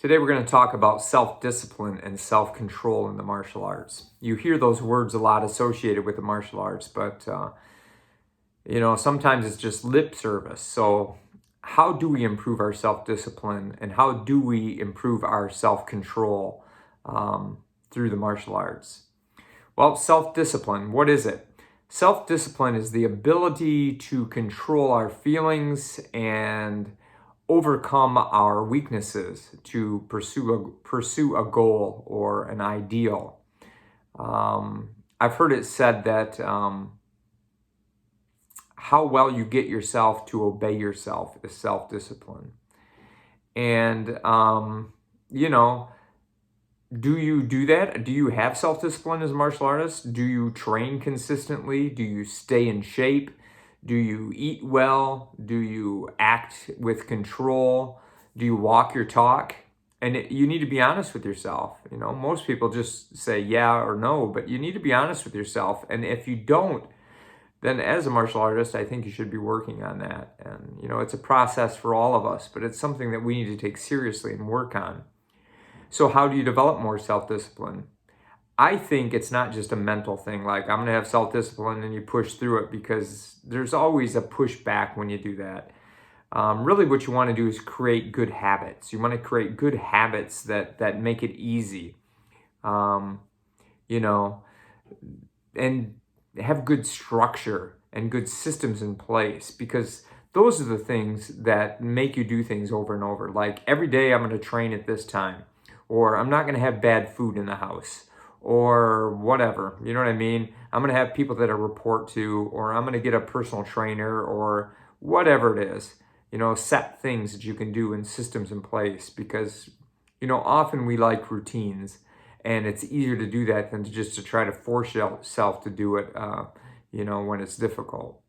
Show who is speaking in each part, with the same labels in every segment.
Speaker 1: Today we're going to talk about self-discipline and self-control in the martial arts. You hear those words a lot associated with the martial arts, but sometimes it's just lip service. So how do we improve our self-discipline and how do we improve our self-control through the martial arts? Well, self-discipline, what is it? Self-discipline is the ability to control our feelings and overcome our weaknesses to pursue a goal or an ideal. I've heard it said that how well you get yourself to obey yourself is self-discipline. And, do you do that? Do you have self-discipline as a martial artist? Do you train consistently? Do you stay in shape? Do you eat well? Do you act with control? Do you walk your talk? And you need to be honest with yourself. Most people just say yeah or no, but you need to be honest with yourself. And if you don't, then as a martial artist, I think you should be working on that. And, it's a process for all of us, but it's something that we need to take seriously and work on. So how do you develop more self-discipline? I think it's not just a mental thing, like I'm going to have self-discipline and you push through it, because there's always a pushback when you do that. Really what you want to do is create good habits. You want to create good habits that make it easy, and have good structure and good systems in place, because those are the things that make you do things over and over. Like every day I'm going to train at this time, or I'm not going to have bad food in the house, or whatever, you know what I mean? I'm going to have people that I report to, or I'm going to get a personal trainer, or whatever it is, set things that you can do and systems in place, because, often we like routines, and it's easier to do that than to try to force yourself to do it, when it's difficult.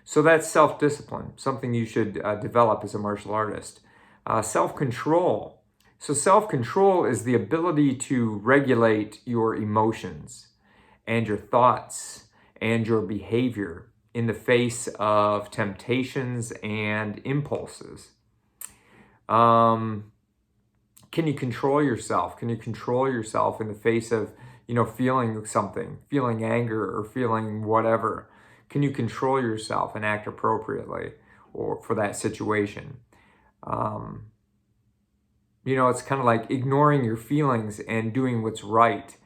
Speaker 1: So that's self-discipline, something you should develop as a martial artist. Self-control. So self-control is the ability to regulate your emotions and your thoughts and your behavior in the face of temptations and impulses. Can you control yourself? Can you control yourself in the face of, feeling something, feeling anger or feeling whatever? Can you control yourself and act appropriately or for that situation? It's kind of like ignoring your feelings and doing what's right.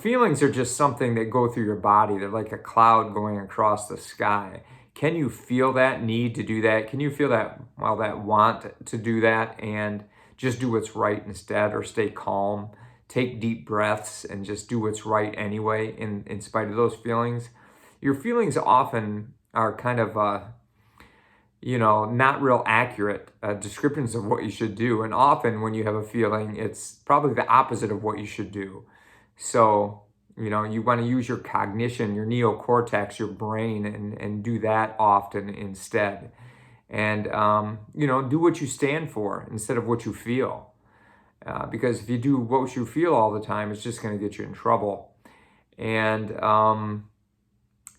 Speaker 1: Feelings are just something that go through your body. They're like a cloud going across the sky. Can you feel that need to do that? Can you feel that, that want to do that and just do what's right instead, or stay calm, take deep breaths and just do what's right anyway in spite of those feelings? Your feelings often are kind of not real accurate descriptions of what you should do. And often when you have a feeling, it's probably the opposite of what you should do. So, you want to use your cognition, your neocortex, your brain, and do that often instead. And, do what you stand for instead of what you feel. Because if you do what you feel all the time, it's just going to get you in trouble. And,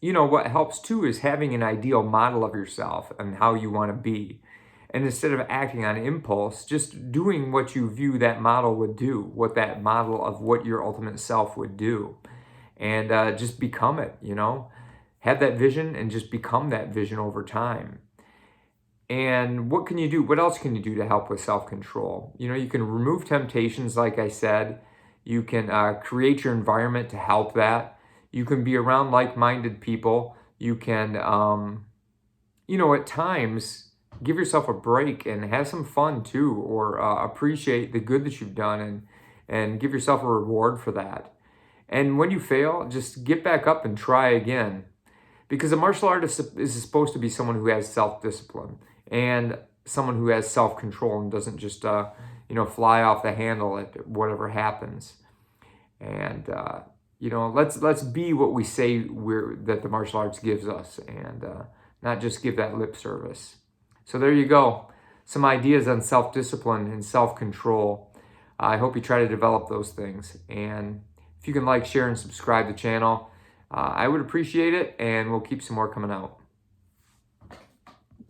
Speaker 1: what helps too is having an ideal model of yourself and how you want to be. And instead of acting on impulse, just doing what you view that model would do, what that model of what your ultimate self would do. And just become it, Have that vision and just become that vision over time. And what can you do? What else can you do to help with self-control? You can remove temptations, like I said. You can create your environment to help that. You can be around like-minded people. You can, at times, give yourself a break and have some fun too, or appreciate the good that you've done and give yourself a reward for that. And when you fail, just get back up and try again. Because a martial artist is supposed to be someone who has self-discipline and someone who has self-control and doesn't just, fly off the handle at whatever happens. And, let's be what we say that the martial arts gives us, and not just give that lip service. So there you go. Some ideas on self-discipline and self-control. I hope you try to develop those things. And if you can like, share, and subscribe to the channel, I would appreciate it, and we'll keep some more coming out.